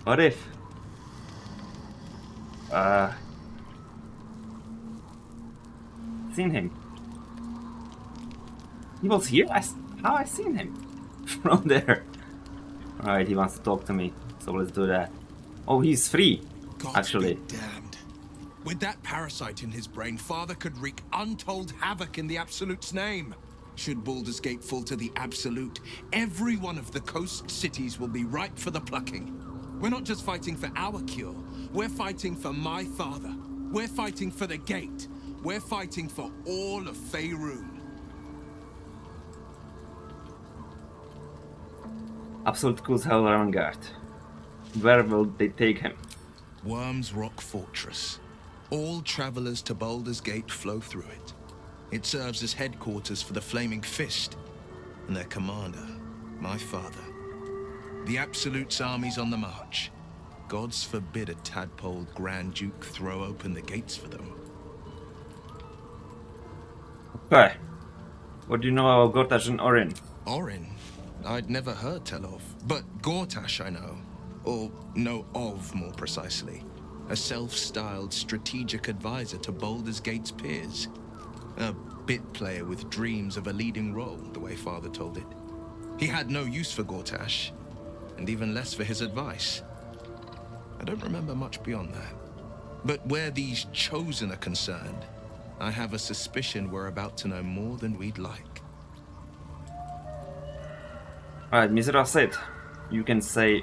What if? Seen him. He was here? How I seen him? From there. Alright, he wants to talk to me. So let's do that. Oh, he's free. God's Actually. be damned. With that parasite in his brain, Father could wreak untold havoc in the Absolute's name. Should Baldur's Gate fall to the Absolute, every one of the coast cities will be ripe for the plucking. We're not just fighting for our cure, we're fighting for my father. We're fighting for the Gate. We're fighting for all of Faerun. Absolute Cool's Hell Avantgarde. Where will they take him? Worm's Rock Fortress. All travelers to Baldur's Gate flow through it. It serves as headquarters for the Flaming Fist and their commander, my father. The Absolute's army's on the march. Gods forbid a tadpole Grand Duke throw open the gates for them. Okay. What do you know about Gortash and Orin? Orin? I'd never heard tell of. But Gortash I know. Or know of, more precisely. A self-styled strategic advisor to Baldur's Gate's peers. A bit player with dreams of a leading role, the way Father told it. He had no use for Gortash, and even less for his advice. I don't remember much beyond that. But where these chosen are concerned, I have a suspicion we're about to know more than we'd like. Alright, Misera said, you can say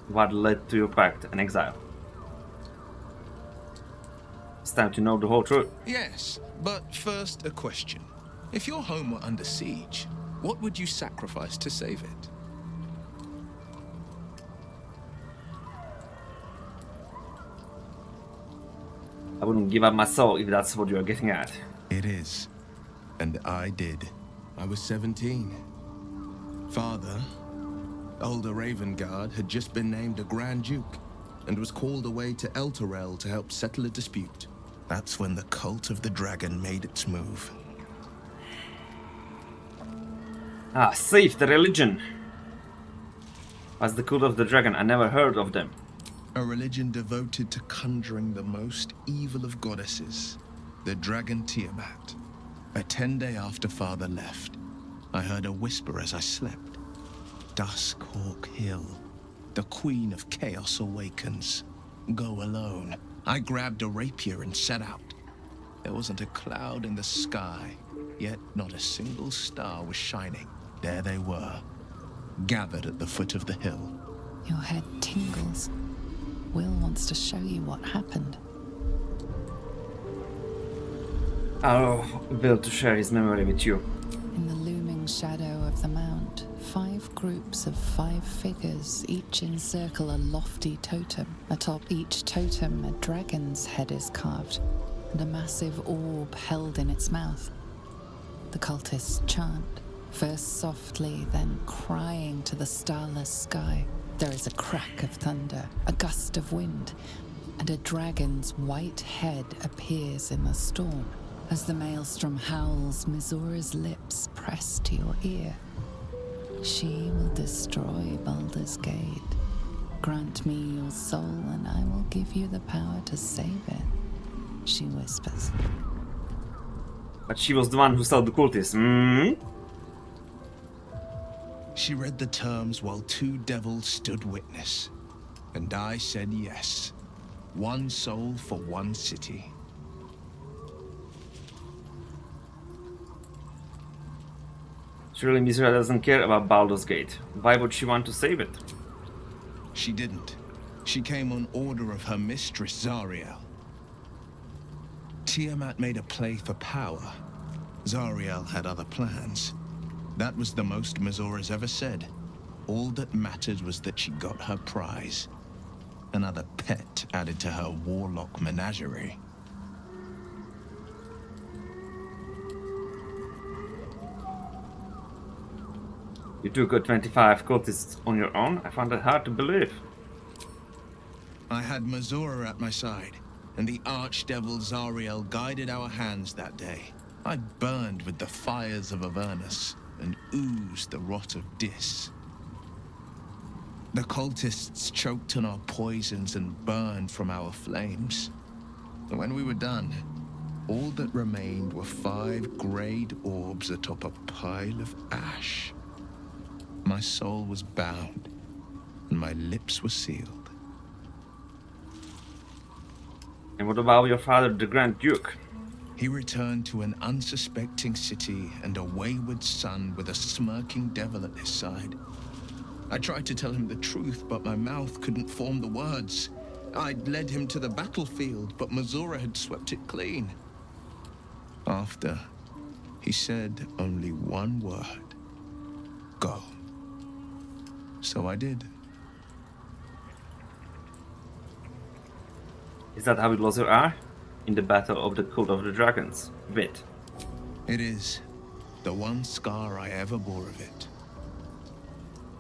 what led to your pact and exile. It's time to know the whole truth. Yes, but first a question. If your home were under siege, what would you sacrifice to save it? I wouldn't give up my soul if that's what you're getting at. It is. And I did. I was 17. Father, older Ravengard, had just been named a Grand Duke and was called away to Elturel to help settle a dispute. That's when the cult of the dragon made its move. Ah, save the religion. What's the cult of the dragon? I never heard of them. A religion devoted to conjuring the most evil of goddesses, the dragon Tiamat. A 10-day after Father left, I heard a whisper as I slept. Duskhawk Hill, the queen of chaos awakens. Go alone. I grabbed a rapier and set out. There wasn't a cloud in the sky, yet not a single star was shining. There they were, gathered at the foot of the hill. Your head tingles. Will wants to show you what happened. I'll Will to share his memory with you. In the looming shadow of the mount, 5 groups of 5 figures each encircle a lofty totem. Atop each totem, a dragon's head is carved, and a massive orb held in its mouth. The cultists chant, first softly, then crying to the starless sky. There is a crack of thunder, a gust of wind, and a dragon's white head appears in the storm. As the maelstrom howls, Mizora's lips press to your ear. She will destroy Baldur's Gate. Grant me your soul and I will give you the power to save it, she whispers. But she was the one who sold the cultists. She read the terms while 2 devils stood witness. And I said yes. 1 soul for 1 city. Surely Misera doesn't care about Baldur's Gate. Why would she want to save it? She didn't. She came on order of her mistress, Zariel. Tiamat made a play for power. Zariel had other plans. That was the most Mizora's ever said. All that mattered was that she got her prize. Another pet added to her warlock menagerie. You took 25 cultists on your own? I found that hard to believe. I had Mizora at my side, and the archdevil Zariel guided our hands that day. I burned with the fires of Avernus and oozed the rot of Dis. The cultists choked on our poisons and burned from our flames. When we were done, all that remained were 5 greyed orbs atop a pile of ash. My soul was bound, and my lips were sealed. And what about your father, the Grand Duke? He returned to an unsuspecting city and a wayward son with a smirking devil at his side. I tried to tell him the truth, but my mouth couldn't form the words. I'd led him to the battlefield, but Mazora had swept it clean. After, he said only one word. Go. So I did. Is that how it lost your eye? In the battle of the Cult of the Dragons? Bit. It is. The one scar I ever bore of it.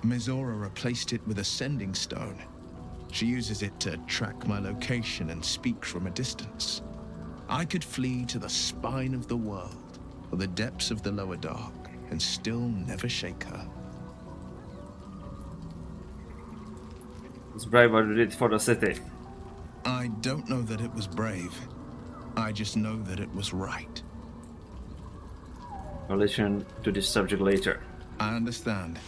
Mizora replaced it with a sending stone. She uses it to track my location and speak from a distance. I could flee to the spine of the world, or the depths of the lower dark, and still never shake her. It's brave what you did for the city. I don't know that it was brave. I just know that it was right. We'll listen to this subject later. I understand.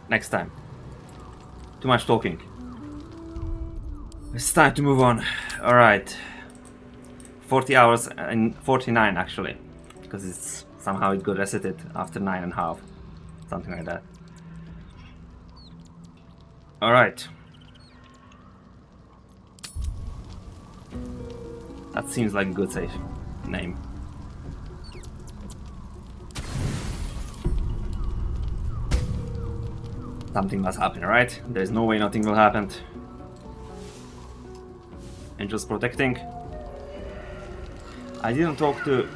Next time. Too much talking. It's time to move on. Alright. 40 hours and 49 actually. Because it's somehow it got resetted after 9.5. Something like that. Alright. That seems like a good safe name. Something must happen, right? There's no way nothing will happen. Angels protecting. I didn't talk to...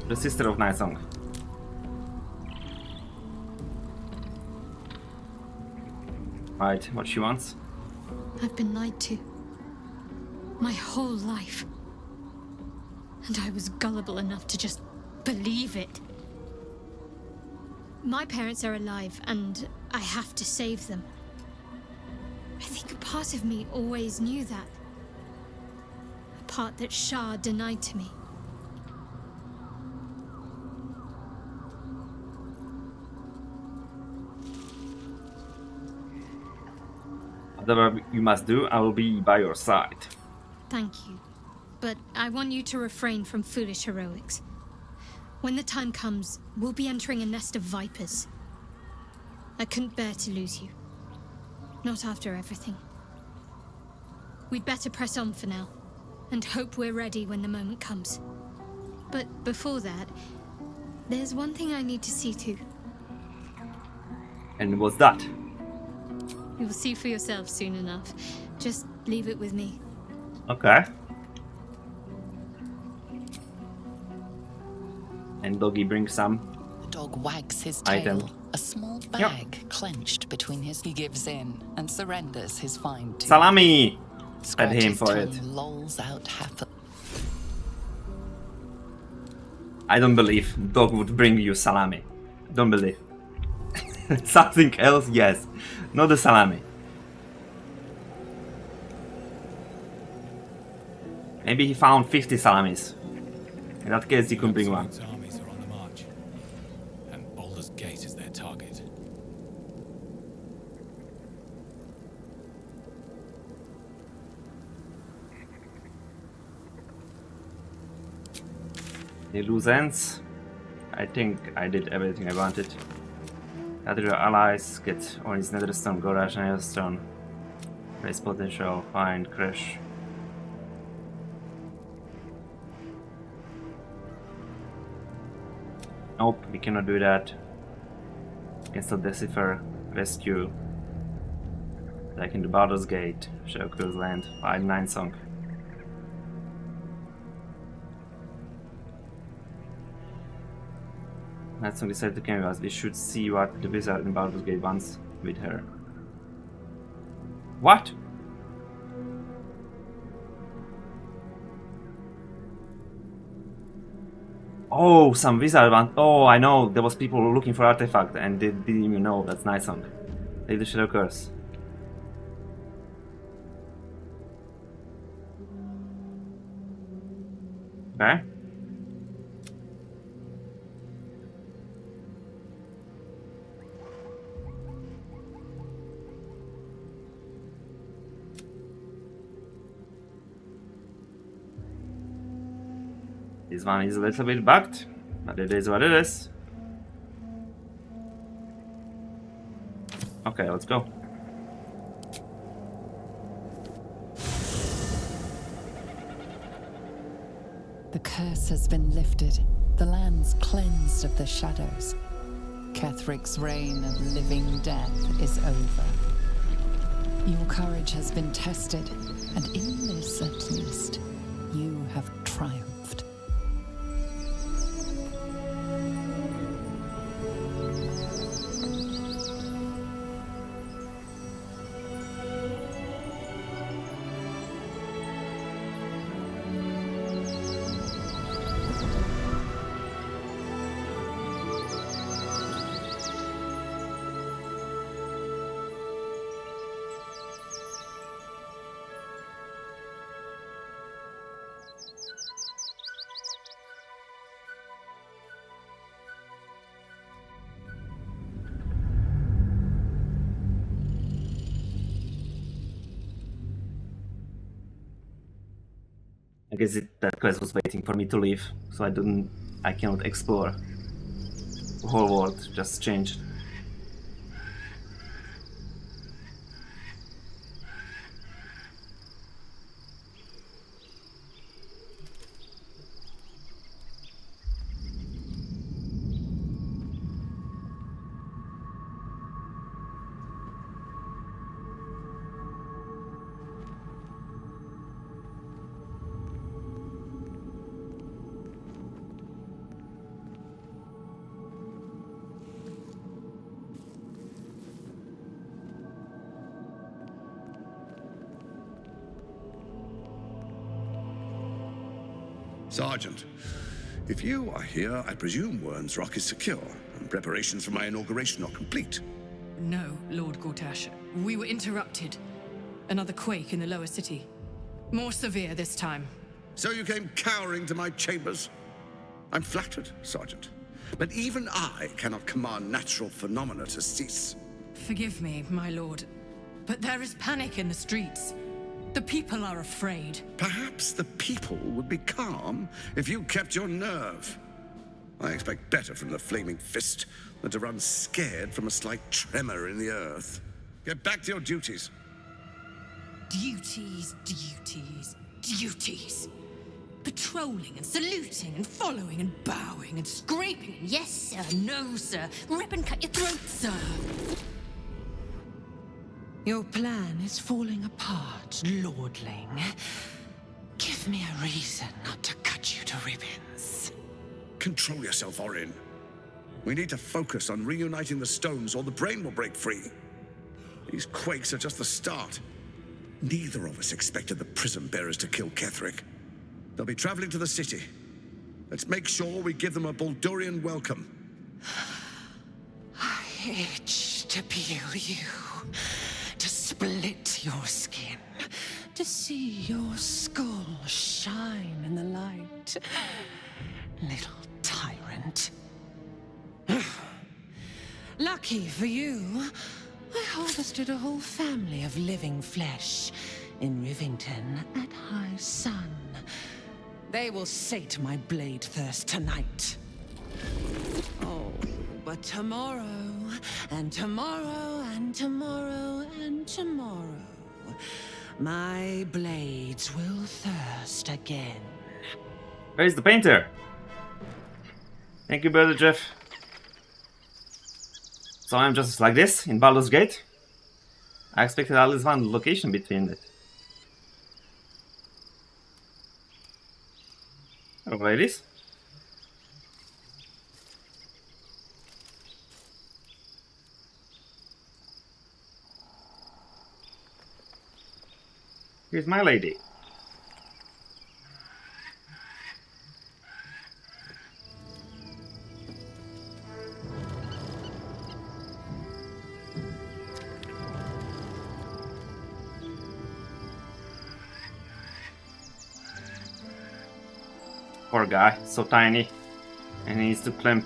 The sister of Nightsong. Right, what she wants? I've been lied to. My whole life. And I was gullible enough to just believe it. My parents are alive, and I have to save them. I think a part of me always knew that. A part that Shah denied to me. Whatever you must do, I will be by your side. Thank you. But I want you to refrain from foolish heroics. When the time comes, we'll be entering a nest of vipers. I couldn't bear to lose you. Not after everything. We'd better press on for now, and hope we're ready when the moment comes. But before that, there's one thing I need to see to. And what's that? You'll see for yourself soon enough. Just leave it with me. Okay. And Doggy brings some. The dog wags his Item. tail, a small bag clenched between his... He gives in and surrenders his find to... Salami! Fed Scratches him for tongue, it. lolls out happily. I don't believe dog would bring you salami. Don't believe. Something else, yes. Not the salami. Maybe he found 50 salamis. In that case, he could bring one. Armies are on the march, and Baldur's Gate is their target. Any loose ends? I think I did everything I wanted. Gather your allies, get Orin's Netherstone, Gorash, Netherstone. Raise potential, find, crash. Nope, we cannot do that. We can still decipher, rescue. Like in the Baldur's Gate, Shadowcrew's Land, find 9 song. Let's decide to came with us. We should see what the wizard in Baldur's Gate wants with her. What? Oh, some wizard want. Oh, I know. There was people looking for artifact and they didn't even know. That's nice song. Leave the shadow curse. Okay. This one is a little bit bugged, but it is what it is. Okay, let's go. The curse has been lifted. The land's cleansed of the shadows. Kethric's reign of living death is over. Your courage has been tested, and in this at least, you have triumphed. I guess that quest was waiting for me to leave, so I cannot explore. The whole world just changed. Sergeant, if you are here, I presume Wern's Rock is secure, and preparations for my inauguration are complete. No, Lord Gortash. We were interrupted. Another quake in the lower city. More severe this time. So you came cowering to my chambers? I'm flattered, Sergeant. But even I cannot command natural phenomena to cease. Forgive me, my lord, but there is panic in the streets. The people are afraid. Perhaps the people would be calm if you kept your nerve. I expect better from the Flaming Fist than to run scared from a slight tremor in the earth. Get back to your duties. Duties, duties, duties. Patrolling and saluting and following and bowing and scraping and yes sir, no sir, rip and cut your throat, sir. Your plan is falling apart, lordling. Give me a reason not to cut you to ribbons. Control yourself, Orin. We need to focus on reuniting the stones or the brain will break free. These quakes are just the start. Neither of us expected the prison bearers to kill Ketheric. They'll be traveling to the city. Let's make sure we give them a Baldurian welcome. I itch to peel you, to split your skin, to see your skull shine in the light. Little tyrant. Lucky for you, I harvested a whole family of living flesh in Rivington at high sun. They will sate my blade thirst tonight. Oh, but tomorrow, and tomorrow, and tomorrow, and tomorrow, my blades will thirst again. Where's the painter? Thank you, brother Jeff. So I'm just like this in Baldur's Gate. I expected at least one location between it. Oh, ladies. Here's my lady. Poor guy, so tiny, and he needs to climb.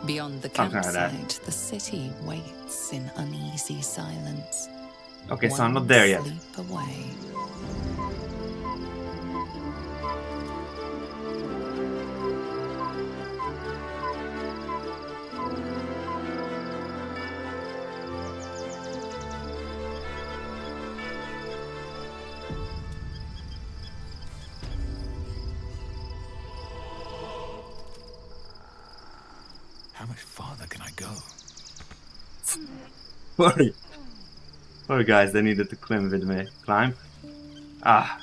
Beyond the Something like that. campsite, the city waits in uneasy silence. Okay, so I'm One not there yet. sleep away. How much farther can I go? Poor guys, they needed to climb with me. Climb? Ah.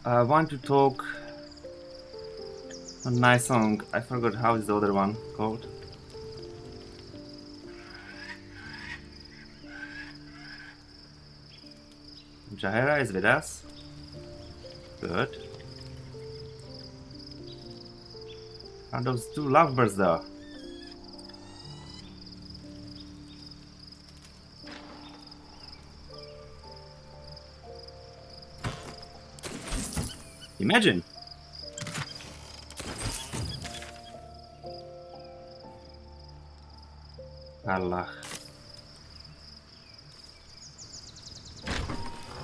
I want to talk a nice song. I forgot how is the other one called. Jahera is with us. Good. Are those two lovebirds though? Imagine! Allah.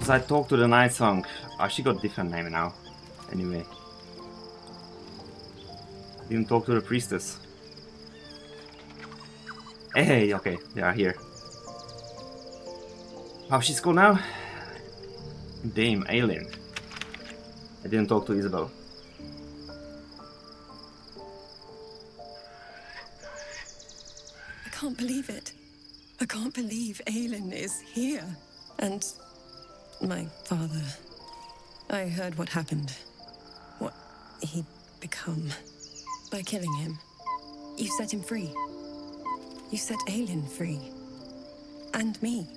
So I talked to the night song. Oh, she got different name now. Anyway. Didn't talk to the priestess. Hey, okay, they are here. How she's called now? Dame Aileen. I didn't talk to Isabel. I can't believe it. I can't believe Aelin is here. And my father. I heard what happened. What he'd become. By killing him. You set him free. You set Aelin free. And me.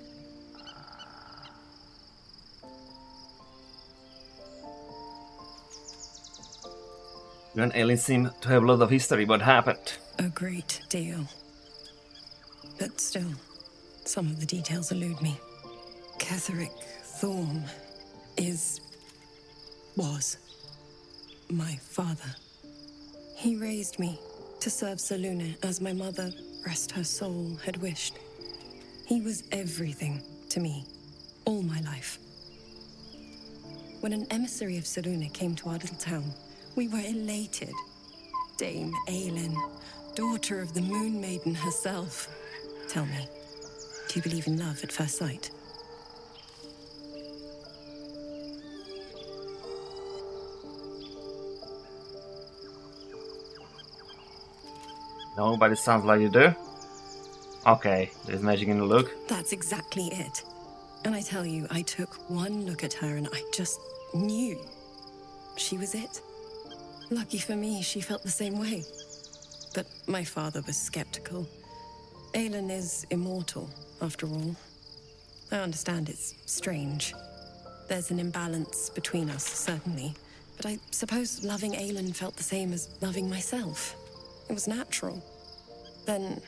You and Aileen seem to have a lot of history. What happened? A great deal. But still, some of the details elude me. Ketheric Thorm was my father. He raised me to serve Selûne as my mother, rest her soul, had wished. He was everything to me, all my life. When an emissary of Selûne came to our little town, we were elated. Dame Aelin, daughter of the Moon Maiden herself. Tell me, do you believe in love at first sight? No, but it sounds like you do. Okay, there's magic in the look. That's exactly it. And I tell you, I took one look at her and I just knew she was it. Lucky for me, she felt the same way. But my father was skeptical. Aelin is immortal, after all. I understand it's strange. There's an imbalance between us, certainly. But I suppose loving Aelin felt the same as loving myself. It was natural. Then...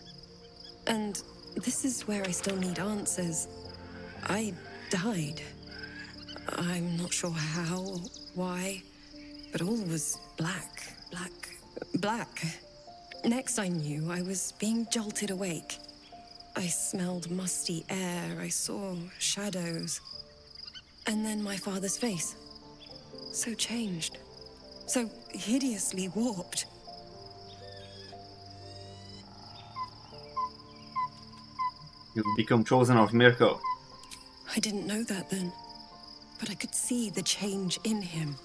And this is where I still need answers. I died. I'm not sure how, or why, but all was black. Next I knew, I was being jolted awake. I smelled musty air, I saw shadows. And then my father's face. So changed. So hideously warped. You've become chosen of Mirko. I didn't know that then, but I could see the change in him.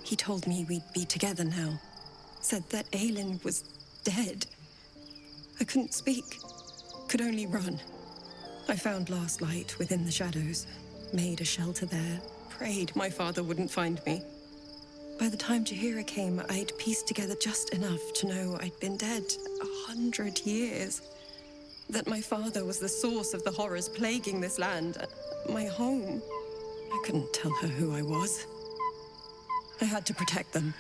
He told me we'd be together now. Said that Aelin was dead. I couldn't speak. Could only run. I found last light within the shadows. Made a shelter there. Prayed my father wouldn't find me. By the time Jaheira came, I'd pieced together just enough to know I'd been dead 100 years. that my father was the source of the horrors plaguing this land, my home. I couldn't tell her who I was. I had to protect them,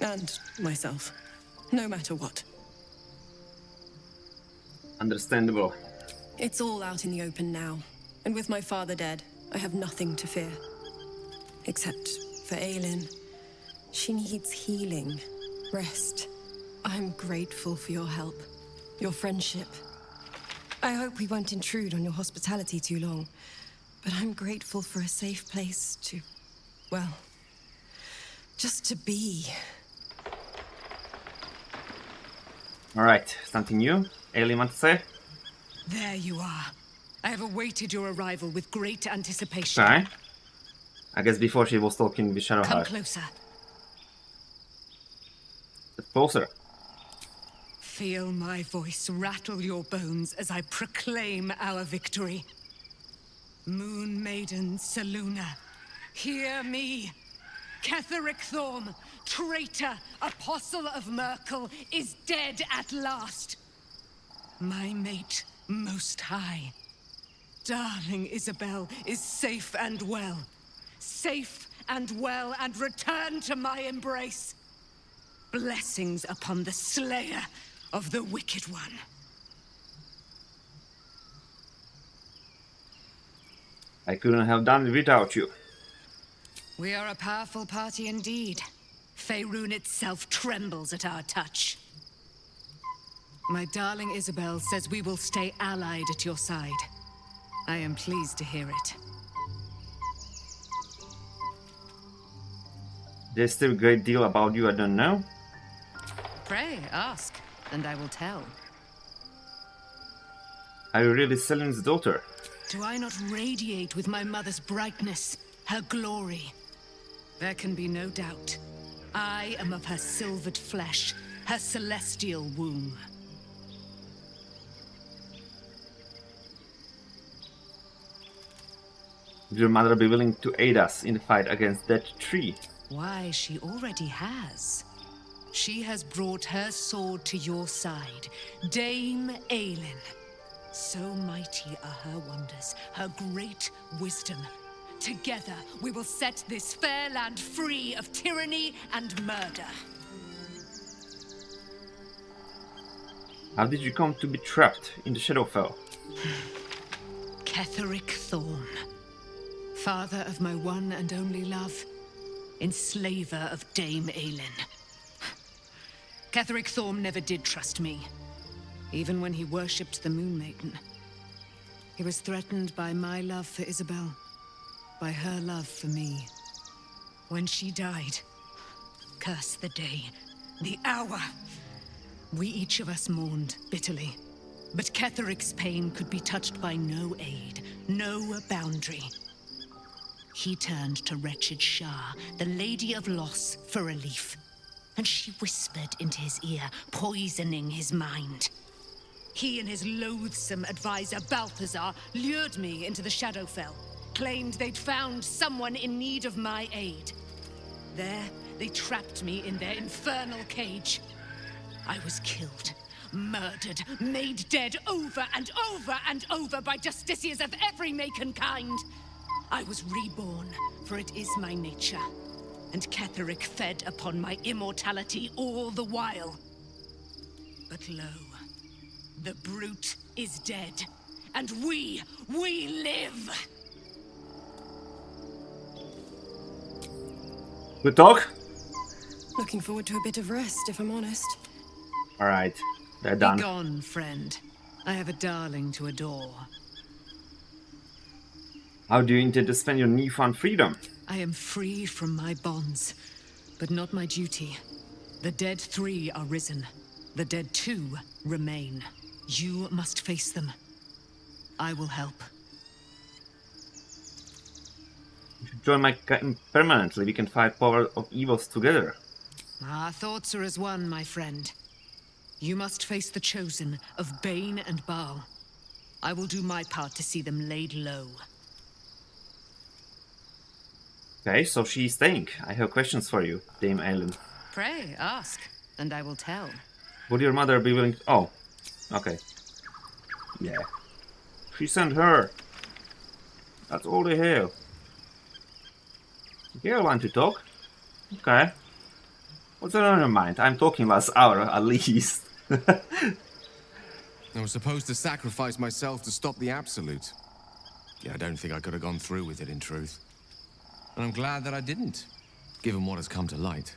and myself, no matter what. Understandable. It's all out in the open now, and with my father dead, I have nothing to fear. Except for Aelin. She needs healing, rest. I'm grateful for your help, your friendship. I hope we won't intrude on your hospitality too long, but I'm grateful for a safe place to, well, just to be. Alright, something new? Ailey want to say? There you are. I have awaited your arrival with great anticipation. Okay. I guess before she was talking with Come Shadowheart. closer. Closer. Feel my voice rattle your bones as I proclaim our victory. Moon Maiden Selûne, hear me. Ketheric Thorm, traitor, apostle of Merkel, is dead at last. My mate, Most High. Darling Isabel is safe and well. Safe and well, and return to my embrace. Blessings upon the slayer of the Wicked One. I couldn't have done it without you. We are a powerful party indeed. Faerun itself trembles at our touch. My darling Isabel says we will stay allied at your side. I am pleased to hear it. There's still a great deal about you I don't know. Pray, ask, and I will tell. Are you really Selin's daughter? Do I not radiate with my mother's brightness, her glory? There can be no doubt. I am of her silvered flesh, her celestial womb. Would your mother be willing to aid us in the fight against that tree? Why, she already has. She has brought her sword to your side, Dame Aelin. So mighty are her wonders, her great wisdom. Together, we will set this fair land free of tyranny and murder. How did you come to be trapped in the Shadowfell? Ketheric Thorm, father of my one and only love, enslaver of Dame Aelin. Ketheric Thorm never did trust me, even when he worshipped the Moon Maiden. He was threatened by my love for Isabel, by her love for me. When she died, curse the day, the hour. We each of us mourned bitterly, but Ketheric's pain could be touched by no aid, no boundary. He turned to wretched Shah, the Lady of Loss, for relief, and she whispered into his ear, poisoning his mind. He and his loathsome advisor, Balthazar, lured me into the Shadowfell, claimed they'd found someone in need of my aid. There, they trapped me in their infernal cage. I was killed, murdered, made dead over and over and over by justiciars of every make and kind. I was reborn, for it is my nature, and Ketheric fed upon my immortality all the while. But lo, the brute is dead, and we live! Good talk? Looking forward to a bit of rest, if I'm honest. Alright, they're Be done. gone, friend. I have a darling to adore. How do you intend to spend your newfound freedom? I am free from my bonds, but not my duty. The dead 3 are risen. The dead 2 remain. You must face them. I will help. You should join my camp permanently. We can fight power of evils together. Our thoughts are as one, my friend. You must face the chosen of Bane and Baal. I will do my part to see them laid low. Okay, so she's staying. I have questions for you, Dame Aelin. Pray, ask, and I will tell. Would your mother be willing to... Oh, okay. Yeah. She sent her. That's all they have. You want to talk? Okay. What's on your mind? I'm talking last hour at least. I was supposed to sacrifice myself to stop the Absolute. Yeah, I don't think I could have gone through with it, in truth. And I'm glad that I didn't, given what has come to light.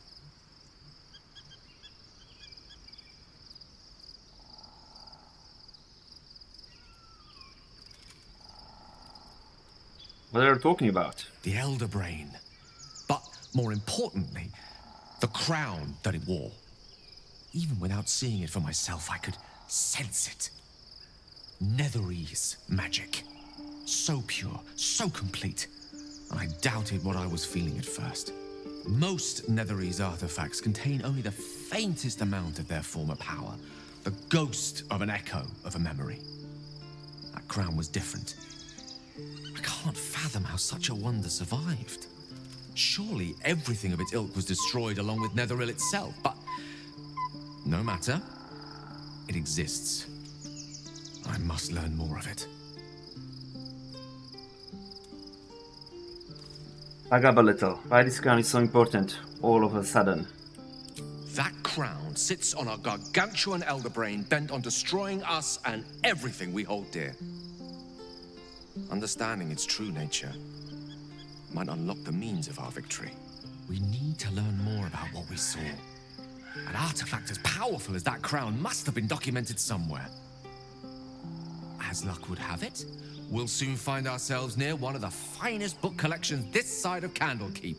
What are you talking about? The Elder Brain. But, more importantly, the crown that it wore. Even without seeing it for myself, I could sense it. Netherese magic. So pure, so complete. I doubted what I was feeling at first. Most Netherese artifacts contain only the faintest amount of their former power. The ghost of an echo of a memory. That crown was different. I can't fathom how such a wonder survived. Surely everything of its ilk was destroyed along with Netheril itself, but no matter. It exists. I must learn more of it. Back up a little. Why this crown is so important all of a sudden? That crown sits on a gargantuan elder brain bent on destroying us and everything we hold dear. Understanding its true nature might unlock the means of our victory. We need to learn more about what we saw. An artifact as powerful as that crown must have been documented somewhere. As luck would have it, we'll soon find ourselves near one of the finest book collections this side of Candlekeep.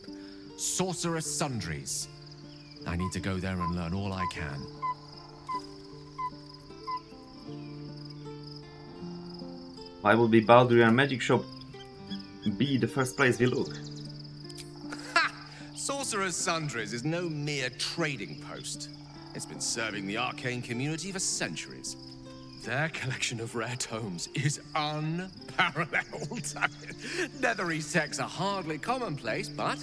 Sorcerous Sundries. I need to go there and learn all I can. Why would the Baldur magic shop be the first place we look? Ha! Sorcerer's Sundries is no mere trading post. It's been serving the arcane community for centuries. Their collection of rare tomes is unparalleled. Netherese texts are hardly commonplace, but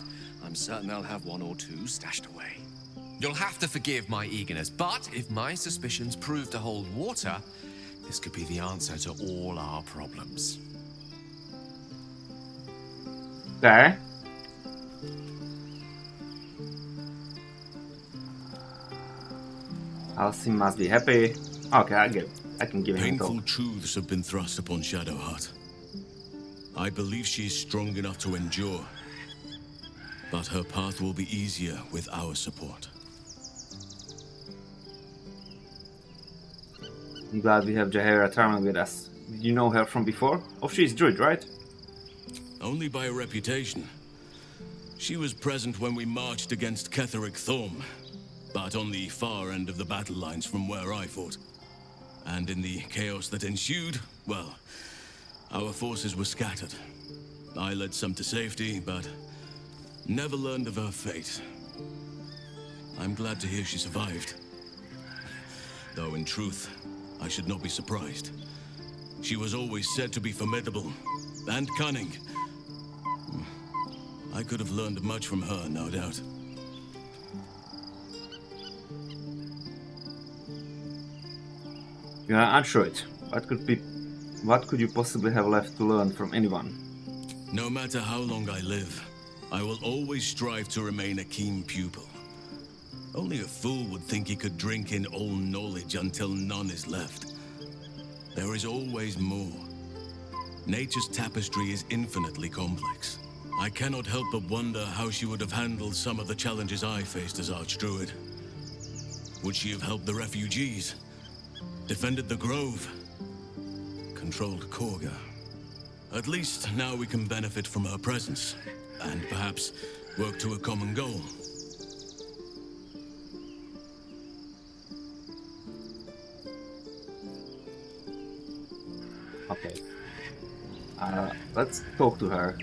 I'm certain they'll have one or two stashed away. You'll have to forgive my eagerness, but if my suspicions prove to hold water, this could be the answer to all our problems. Okay. Alcim must be happy. Okay, I can give him a Painful talk. truths have been thrust upon Shadowheart. I believe she is strong enough to endure, but her path will be easier with our support. I'm glad we have Jaheira Tarman with us. Did you know her from before? Oh, she's Druid, right? Only by reputation. She was present when we marched against Ketheric Thorm, but on the far end of the battle lines from where I fought. And in the chaos that ensued, well, our forces were scattered. I led some to safety, but never learned of her fate. I'm glad to hear she survived. Though in truth, I should not be surprised. She was always said to be formidable and cunning. I could have learned much from her, no doubt. You are unsure. What could you possibly have left to learn from anyone? No matter how long I live, I will always strive to remain a keen pupil. Only a fool would think he could drink in all knowledge until none is left. There is always more. Nature's tapestry is infinitely complex. I cannot help but wonder how she would have handled some of the challenges I faced as Archdruid. Would she have helped the refugees? Defended the Grove? Controlled Korga? At least now we can benefit from her presence, and perhaps work to a common goal. Okay. Let's talk to her.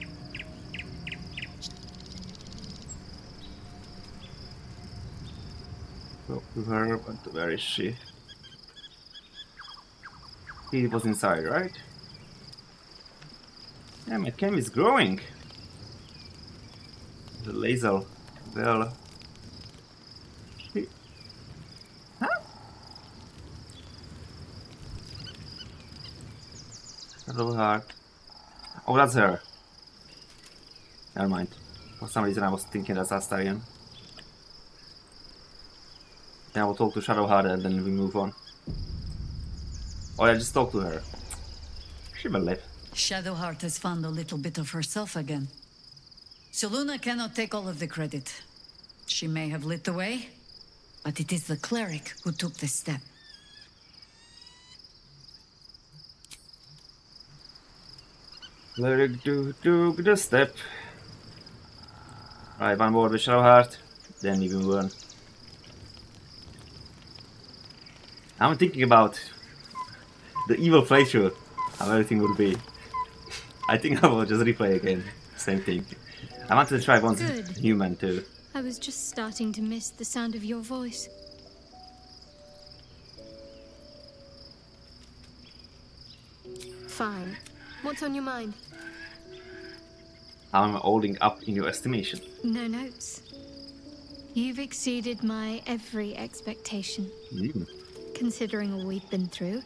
Talk to her, but where is she? He was inside, right? Yeah, my cam is growing. The laser. Well. Huh? Shadowheart. Oh, that's her. Never mind. For some reason I was thinking that's Astarion. Then I will talk to Shadowheart and then we move on. Oh, I just talked to her. She will live. Shadowheart has found a little bit of herself again. Soluna cannot take all of the credit. She may have lit the way, but it is the cleric who took this step. Cleric took the step. Right, one more with Shadowheart. Then we move on. I'm thinking about the evil playthrough, how everything would be. I think I will just replay again. Same thing. I wanted to try once Good. human too. I was just starting to miss the sound of your voice. Fine. What's on your mind? I'm holding up in your estimation. No notes. You've exceeded my every expectation. Considering all we've been through,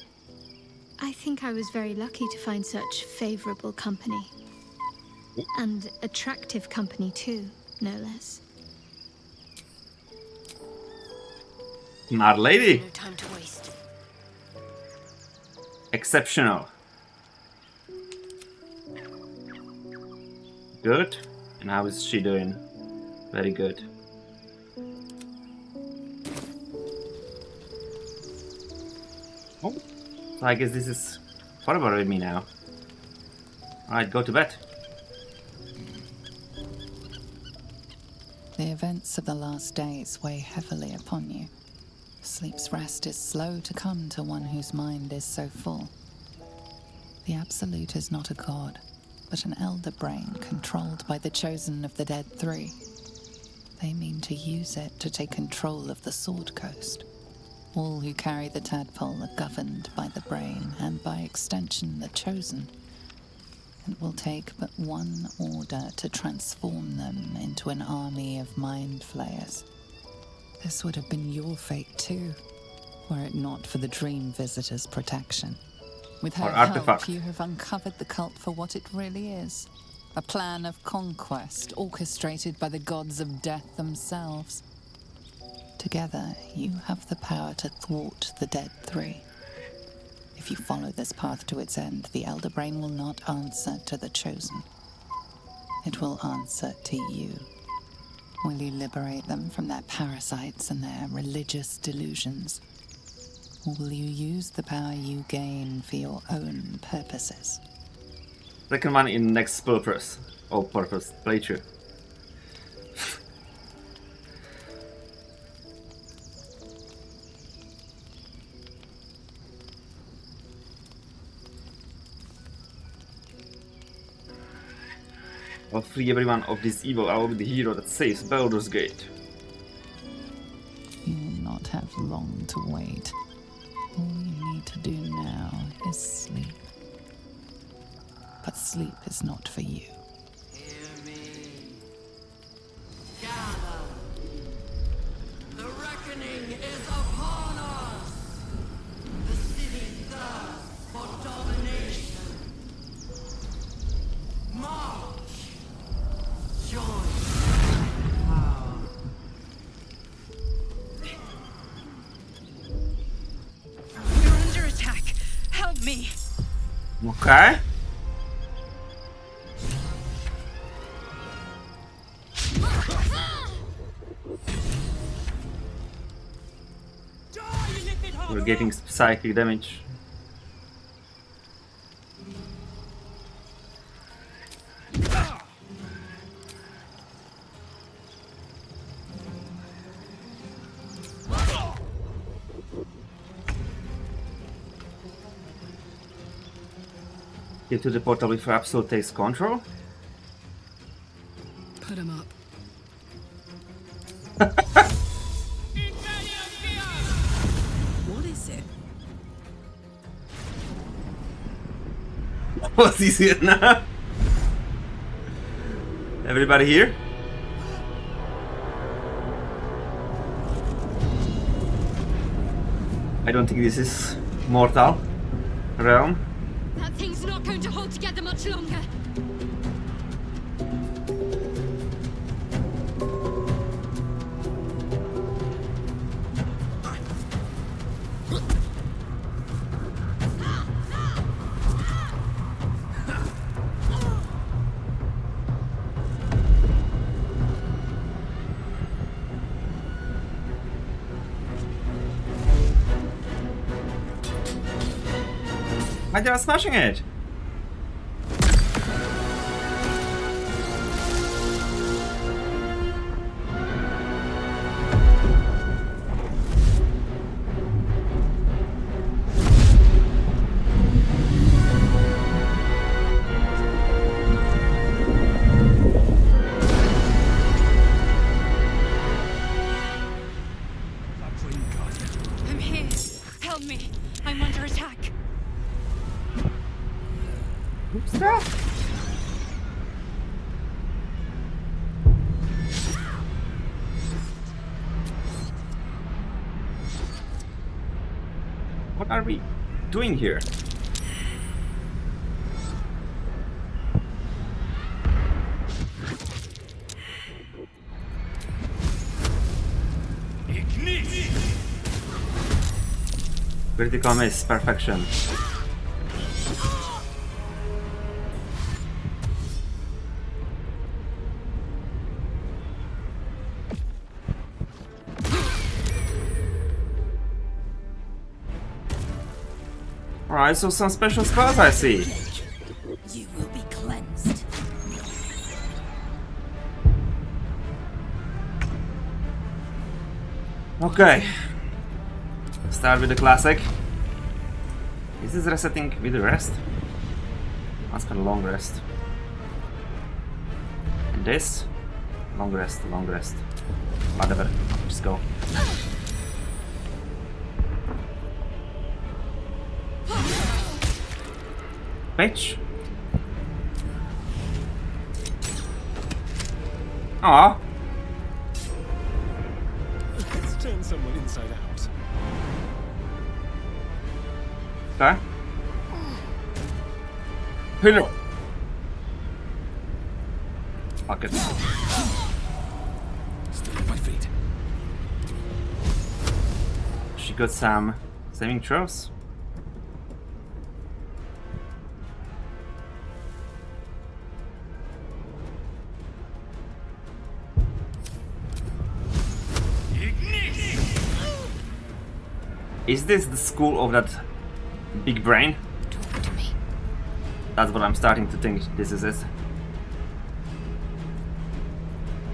I think I was very lucky to find such favorable company. And attractive company too, no less. Our lady! No time to waste. Exceptional. Good. And how is she doing? Very good. Oh. So I guess this is forever with me now. Alright, go to bed. The events of the last days weigh heavily upon you. Sleep's rest is slow to come to one whose mind is so full. The Absolute is not a god, but an elder brain controlled by the chosen of the Dead Three. They mean to use it to take control of the Sword Coast. All who carry the tadpole are governed by the brain, and by extension the chosen. It will take but one order to transform them into an army of mind flayers. This would have been your fate too, were it not for the Dream Visitor's protection. With her Or artifact. help, you have uncovered the cult for what it really is. A plan of conquest orchestrated by the gods of death themselves. Together, you have the power to thwart the Dead Three. If you follow this path to its end, the Elder Brain will not answer to the Chosen. It will answer to you. Will you liberate them from their parasites and their religious delusions? Or will you use the power you gain for your own purposes? Second one in next purpose. Oh, purpose. Playthrough. I'll free everyone of this evil. I will be the hero that saves Baldur's Gate. You will not have long to wait. All you need to do now is sleep. But sleep is not for you. Hear me. Gather. The reckoning is upon us. The city thirsts for domination. March. Join power. We're under attack. Help me. Okay. We're getting psychic damage. Get to the portal before Absolute takes control. Put him up. What is it? Was easier now? Everybody here? I don't think this is mortal realm. That thing's not going hold together much longer. Why they are smashing it? I'm here. Help me. I'm under attack. Who's that? What are we doing here? Critical miss, perfection. Alright, so some special spells I see. You will be cleansed. Okay. Start with the classic. Is this resetting with the rest? Must spend a long rest. And this? Long rest, long rest. Whatever. Just go. Bitch. Aw. Let's turn someone inside out. Okay. Hello. Fuck it. Stay on my feet. She got some saving throws. Is this the school of that big brain? Talk to me. That's what I'm starting to think this is it.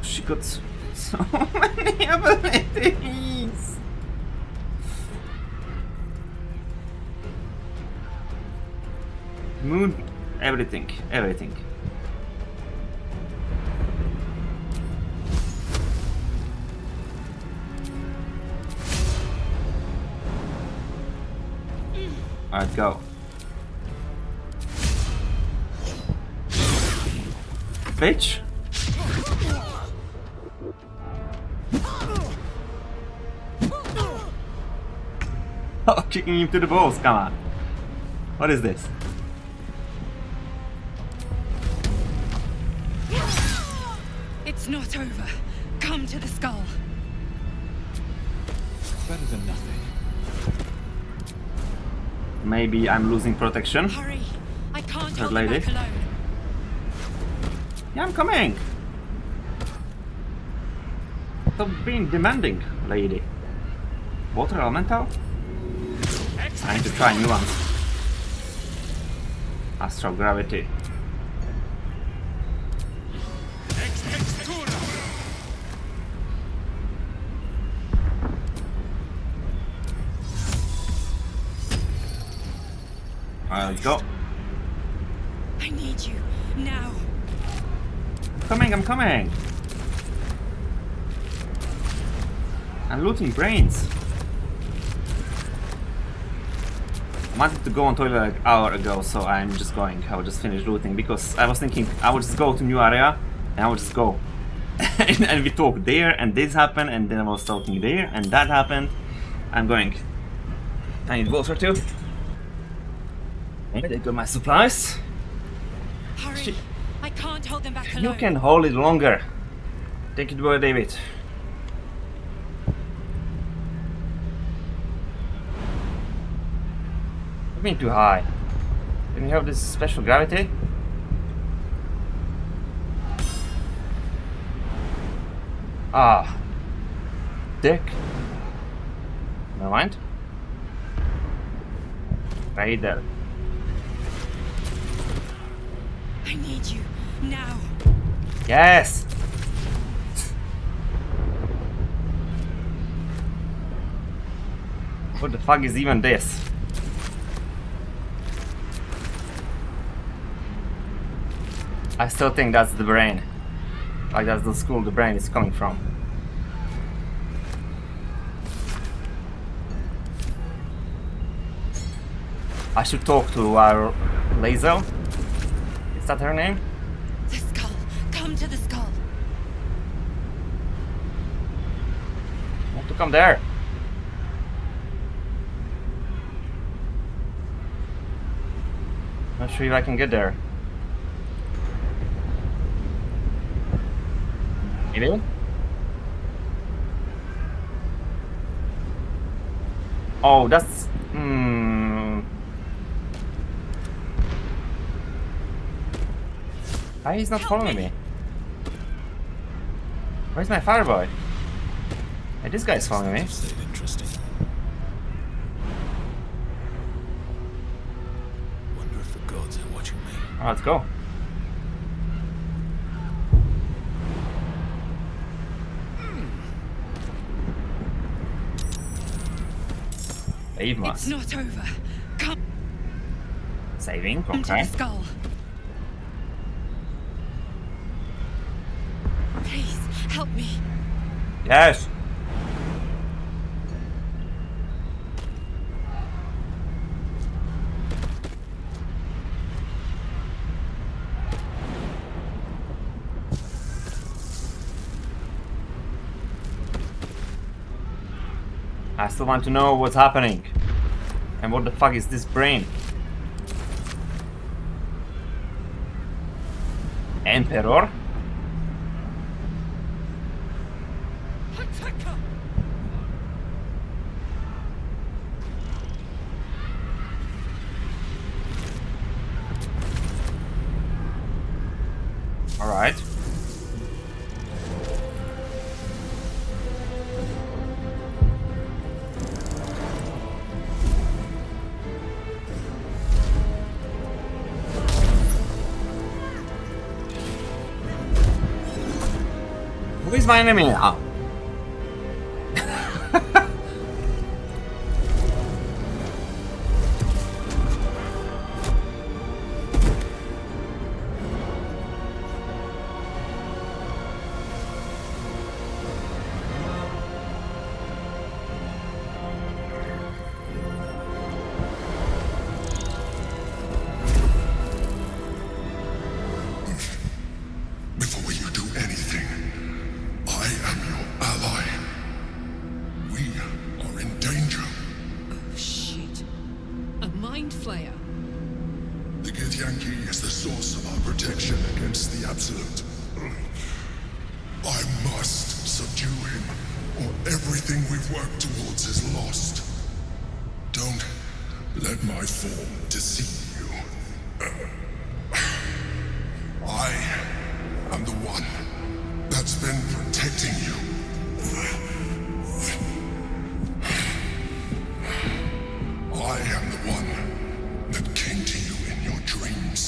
She got so many abilities. Moon, everything, everything. Alright, go. Bitch. Oh, kicking him to the balls, come on. What is this? It's not over. Come to the skull. Better than nothing. Maybe I'm losing protection. Hurry. I can't That hold lady. you back alone. Yeah, I'm coming. Stop being demanding, lady. Water elemental? I need to try new ones. Astral gravity. Alright, let's go. I need you now. I'm coming. I'm looting brains. I wanted to go on toilet like an hour ago, so I'm just going. I will just finish looting because I was thinking I would just go to new area and I would just go. and we talked there and this happened and then I was talking there and that happened. I'm going. I need water too. I got my supplies. Hurry! I can't hold them back alone. You can hold it longer. Take it away, David. You've been too high. Didn't you have this special gravity? Ah. Dick. Never mind. Right there. I need you now. Yes! What the fuck is even this? I still think that's the brain. Like that's the school the brain is coming from. I should talk to our Lazel. Is that her name? The skull. Come to the skull. I want to come there. Not sure if I can get there. Maybe? Oh, that's... Why he's not following me? Where's my fireboy? Hey, this guy's following me. Interesting. Wonder if the gods are watching me. Oh, let's go. Save It's not over. Come. Saving, To okay. the skull. Please help me. Yes! I still want to know what's happening. And what the fuck is this brain? Emperor? Alright. Who is my enemy now? Before you do anything, I am your ally. We are in danger. Oh, shit. A mind flayer. The Githyanki is the source of our protection against the Absolute. I must subdue him, or everything we've worked towards is lost. Don't let my form deceive you. I am the one that's been protecting you. I am the one that came to you in your dreams.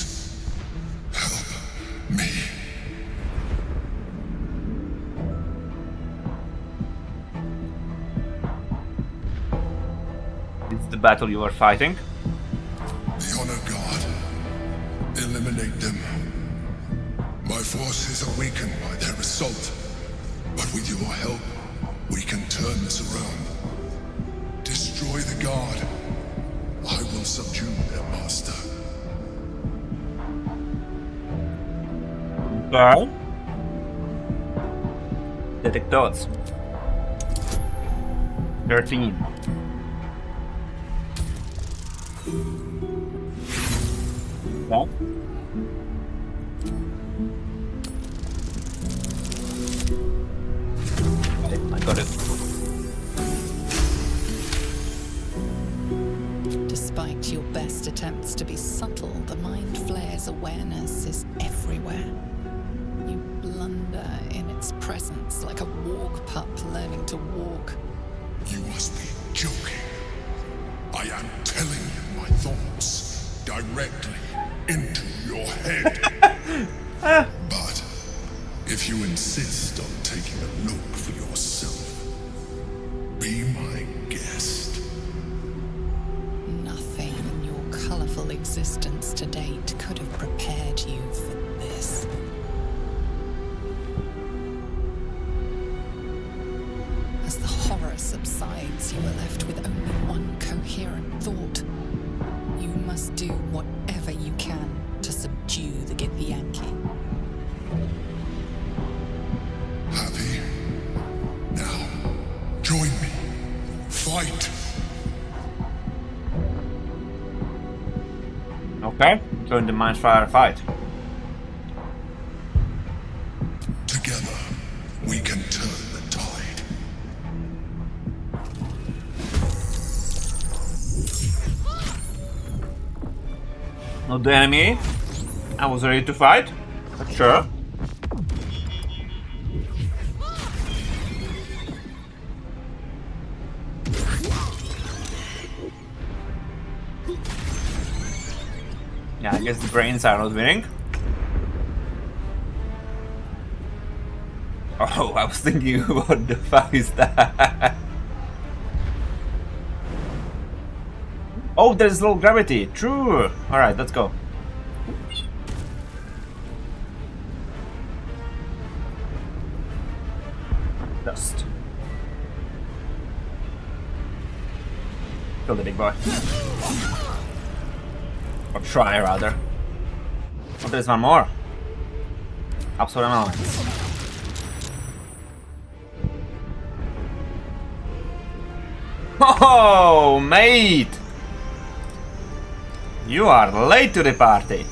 Help me. It's the battle you are fighting. The Honor God. Eliminate them. My forces are weakened by their assault. But with your help, we can turn this around. Destroy the Guard. I will subdue their master. Okay. Detect thoughts. 13. Okay. wants to be subtle, the mind flare's awareness is everywhere. You blunder in its presence like a walk pup learning to walk. You must be joking. I am telling you my thoughts directly into your head. But if you insist on taking a look for yourself, be my guest. Nothing in your colorful existence to date could have prepared you for this. As the horror subsides, you are left with only one coherent thought. You must do whatever you can to subdue the Githyanki. Happy? Now, join me. Fight! Okay, join the Mind Fire fight. Together, we can turn the tide. Not the enemy. I was ready to fight, but sure. Yeah, I guess the brains are not winning. Oh, I was thinking, what the fuck is that? Oh, there's low gravity. True. All right, let's go. Dust. Kill the big boy. Or try, rather. Oh, there's one more. Absorb elements. Oh, mate! You are late to the party.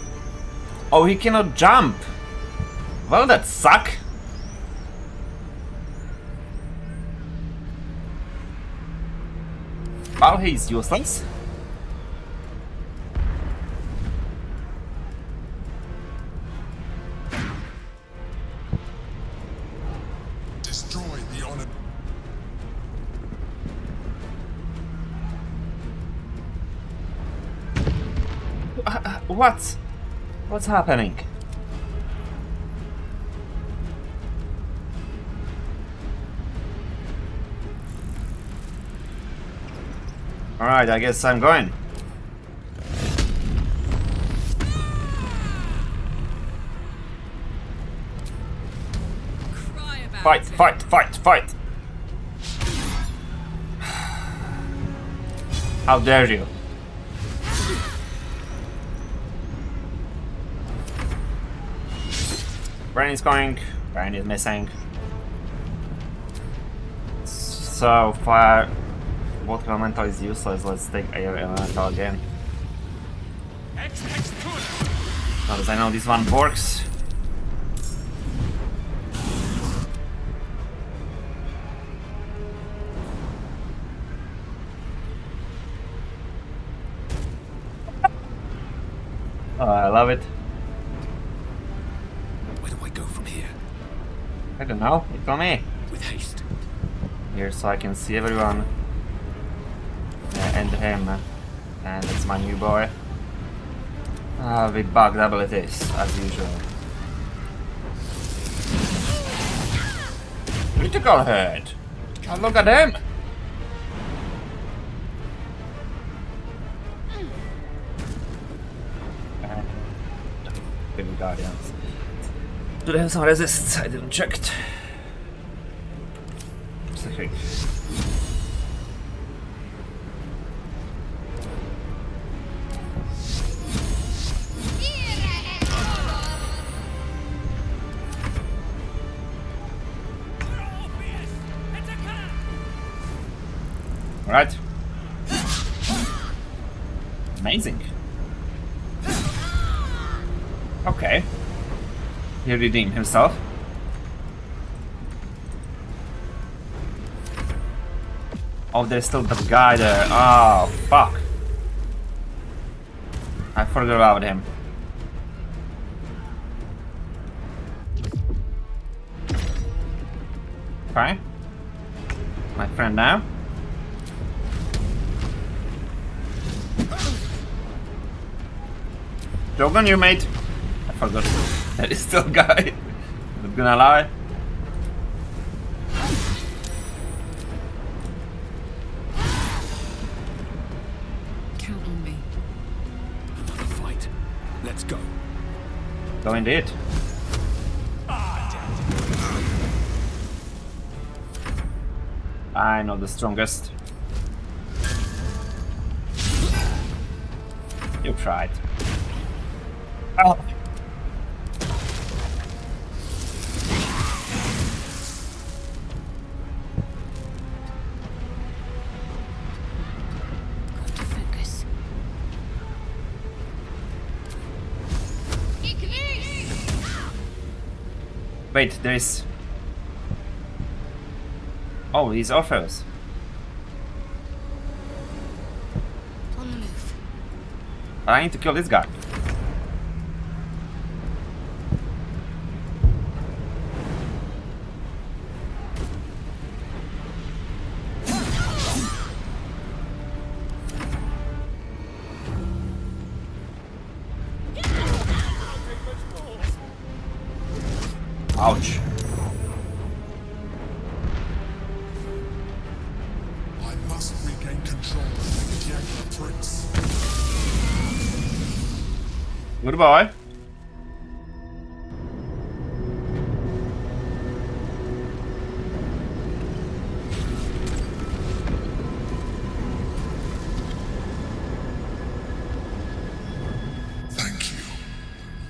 Oh, he cannot jump. Well, that suck. Well, he's useless. Destroy the honor. What? What's happening? Alright, I guess I'm going. Fight, fight, fight, fight! How dare you? Brain is going, brain is missing. So fire, water elemental is useless, let's take air elemental again. Because I know this one works. Oh, I love it. Where do I go from here? I don't know, you tell me. With haste. Here so I can see everyone. And him. And it's my new boy. With bugged abilities, as usual. Critical hit! Oh, look at him! Baby Guardians. Do they have some resists? I didn't check it. Okay. Alright. Amazing. Okay. He redeemed himself. Oh, there's still the guy there. Oh, fuck. Forget about him. Okay. My friend now. Joke on you, mate. I forgot. That is still a guy. Not gonna lie. Count on me. Another fight. Let's go. Go indeed. I know the strongest. You tried. Oh. Focus. Wait, there is. Oh, he's Orpheus. On the move. I need to kill this guy. Ouch. I must regain control of the Yankee Prince. Goodbye. Thank you.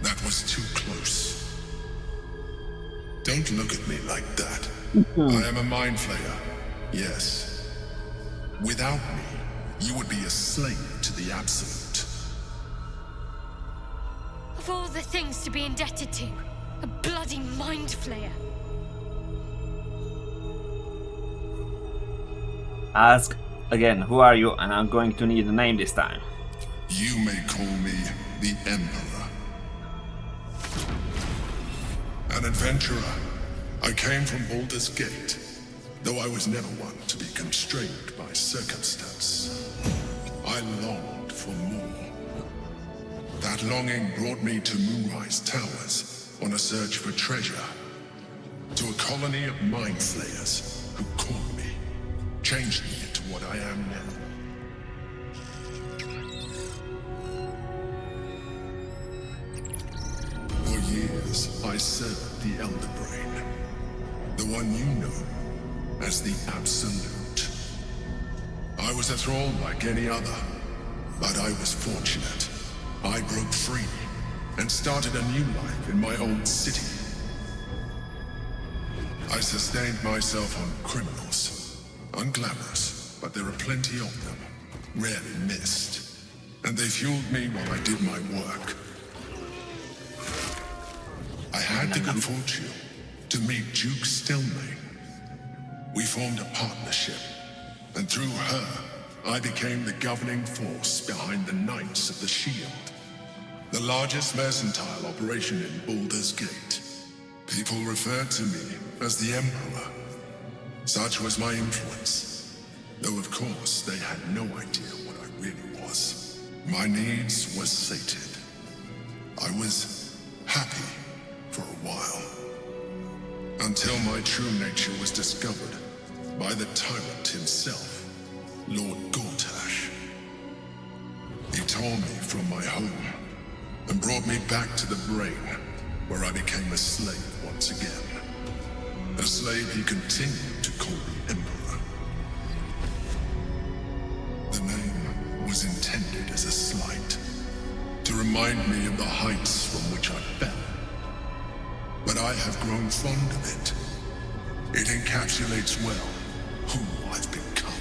That was too close. Don't look at me like that. I am a mind flayer. Yes. Without me, you would be a slave to the Absolute. Of all the things to be indebted to, a bloody mind flayer. Ask again, who are you? And I'm going to need a name this time. You may call me the Emperor. An adventurer. I came from Baldur's Gate, though I was never one to be constrained by circumstance. I longed for more. That longing brought me to Moonrise Towers on a search for treasure, to a colony of mind flayers who caught me, changed me into what I am now. For years, I served the Elder Brain, the one you know as the Absolute. I was a thrall like any other, but I was fortunate. I broke free and started a new life in my old city. I sustained myself on criminals, unglamorous, but there are plenty of them, rarely missed, and they fueled me while I did my work. I had the good fortune to meet Duke Stelmane. We formed a partnership, and through her, I became the governing force behind the Knights of the Shield, the largest mercantile operation in Baldur's Gate. People referred to me as the Emperor. Such was my influence, though of course they had no idea what I really was. My needs were sated. I was happy for a while, until my true nature was discovered by the tyrant himself, Lord Gortash. He tore me from my home and brought me back to the Brain, where I became a slave once again. A slave he continued to call the Emperor. The name was intended as a slight, to remind me of the heights from which I fell. But I have grown fond of it. It encapsulates well who I've become.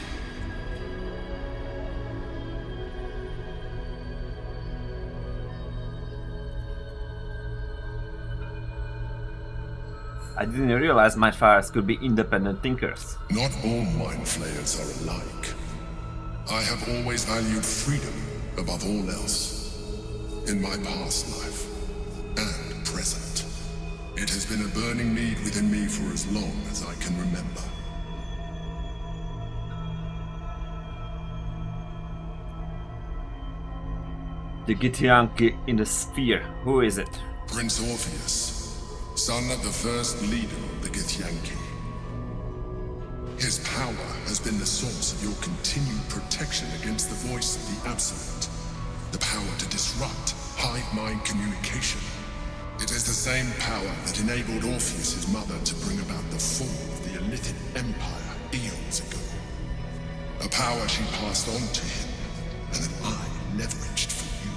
I didn't realize mind flayers could be independent thinkers. Not all mind flayers are alike. I have always valued freedom above all else. in my past life and present. It has been a burning need within me for as long as I can remember. The Githyanki in the sphere. Who is it? Prince Orpheus, son of the first leader of the Githyanki. His power has been the source of your continued protection against the voice of the Absolute. The power to disrupt hive mind communication. It is the same power that enabled Orpheus's mother to bring about the fall of the Illithid Empire eons ago. A power she passed on to him, and that I leveraged for you.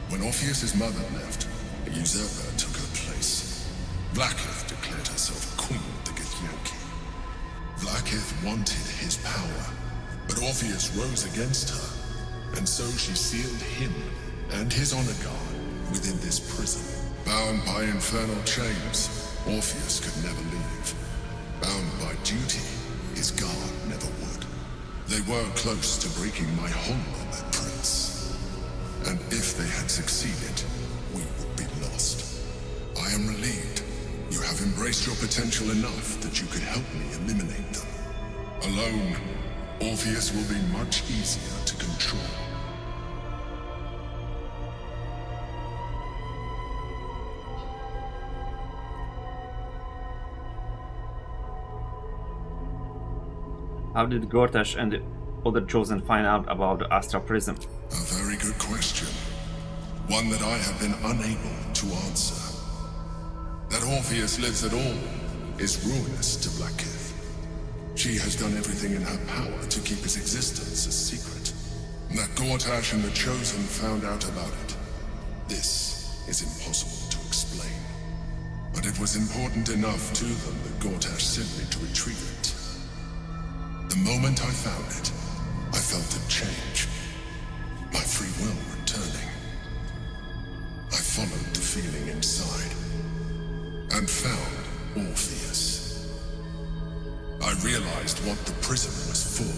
When Orpheus's mother left, a usurper took her place. Vlaakith declared herself queen of the Githyanki. Vlaakith wanted his power, but Orpheus rose against her, and so she sealed him and his honor guard within this prison. Bound by infernal chains, Orpheus could never leave. Bound by duty, his guard never would. They were close to breaking my hold on that prince. And if they had succeeded, we would be lost. I am relieved. You have embraced your potential enough that you could help me eliminate them. Alone, Orpheus will be much easier to control. How did Gortash and the other Chosen find out about the Astral Prism? A very good question. One that I have been unable to answer. That Orpheus lives at all is ruinous to Vlaakith. She has done everything in her power to keep his existence a secret. That Gortash and the Chosen found out about it. This is impossible to explain. But it was important enough to them that Gortash sent me to retrieve it. The moment I found it, I felt a change. My free will returning. I followed the feeling inside, and found Orpheus. I realized what the prison was for.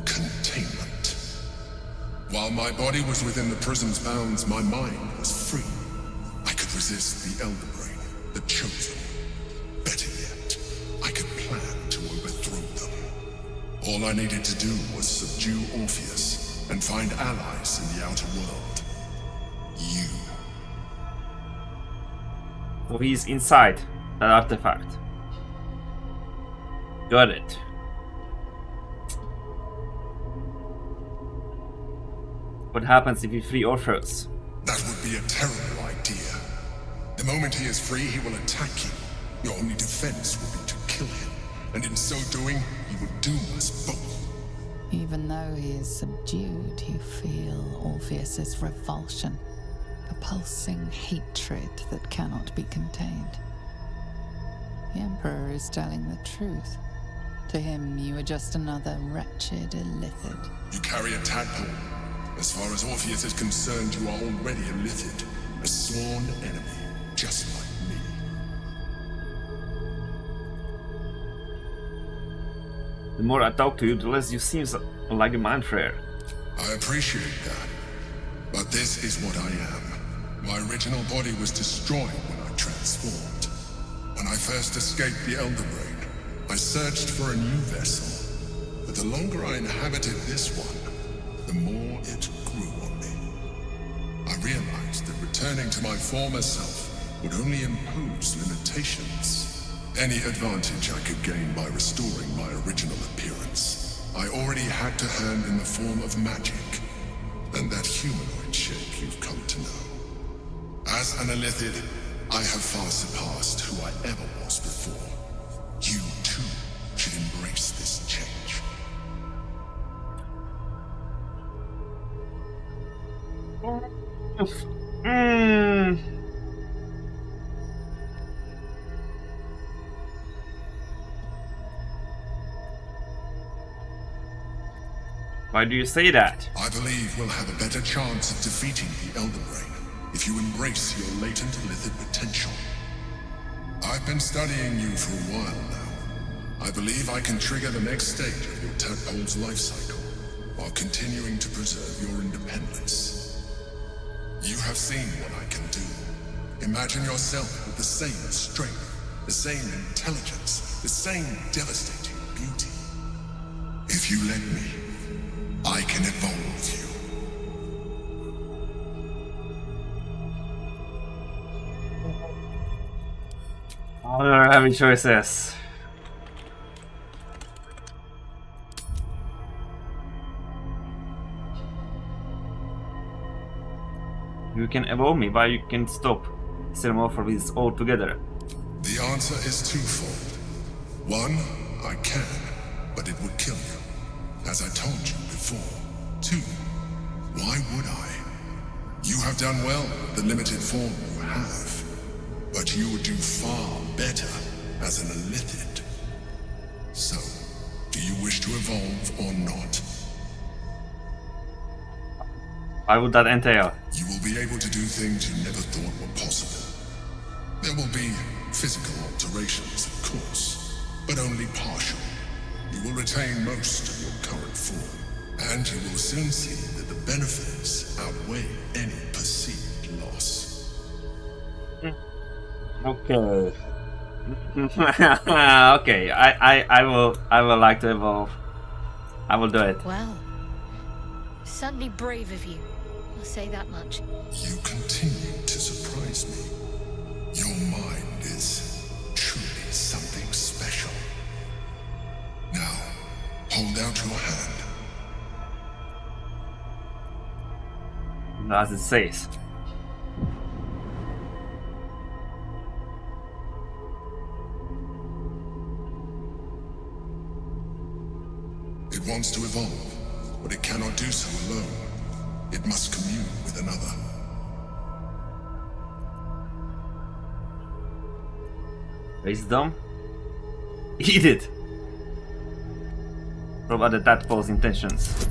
Containment. While my body was within the prison's bounds, my mind was free. I could resist the Elder Brain, the Chosen. Better yet, I could plan to overthrow them. All I needed to do was subdue Orpheus and find allies in the outer world. You. So he's inside that artifact. Got it. What happens if you free Orpheus? That would be a terrible idea. The moment he is free, he will attack you. Your only defense will be to kill him. And in so doing, he would doom us both. Even though he is subdued, you feel Orpheus's revulsion, a pulsing hatred that cannot be contained. The Emperor is telling the truth. To him, you are just another wretched Illithid. You carry a tadpole. As far as Orpheus is concerned, you are already a Illithid, a sworn enemy, just like me. The more I talk to you, the less you seem like a mind flayer. I appreciate that. But this is what I am. My original body was destroyed when I transformed. When I first escaped the Elder Brain, I searched for a new vessel. But the longer I inhabited this one, the more it grew on me. I realized that returning to my former self would only impose limitations. Any advantage I could gain by restoring my original appearance, I already had to hand in the form of magic, and that humanoid shape you've come to know. As an Illithid, I have far surpassed who I ever was before. You, too, should embrace this change. Why do you say that? I believe we'll have a better chance of defeating the Elder Brain if you embrace your latent Illithid potential. I've been studying you for a while now. I believe I can trigger the next stage of your tadpole's life cycle while continuing to preserve your independence. You have seen what I can do. Imagine yourself with the same strength, the same intelligence, the same devastating beauty. If you let me, I can evolve you. I don't have any choices. You can evolve me, but you can stop Xenomorph altogether. The answer is twofold. One, I can, but it would kill you, as I told you before. Two, why would I? You have done well with the limited form you have, but you would do far better as an Illithid. So, do you wish to evolve or not? Why would that entail? You will be able to do things you never thought were possible. There will be physical alterations, of course, but only partial. You will retain most of your current form, and you will soon see that the benefits outweigh any perceived loss. Okay. Okay, I will like to evolve. I will do it. Well, certainly brave of you. I'll say that much. You continue to surprise me. Your mind is truly something special. Now, hold out your hand. As it says. It wants to evolve, but it cannot do so alone. It must commune with another. Wisdom? Eat it! Probably the tadpole's intentions.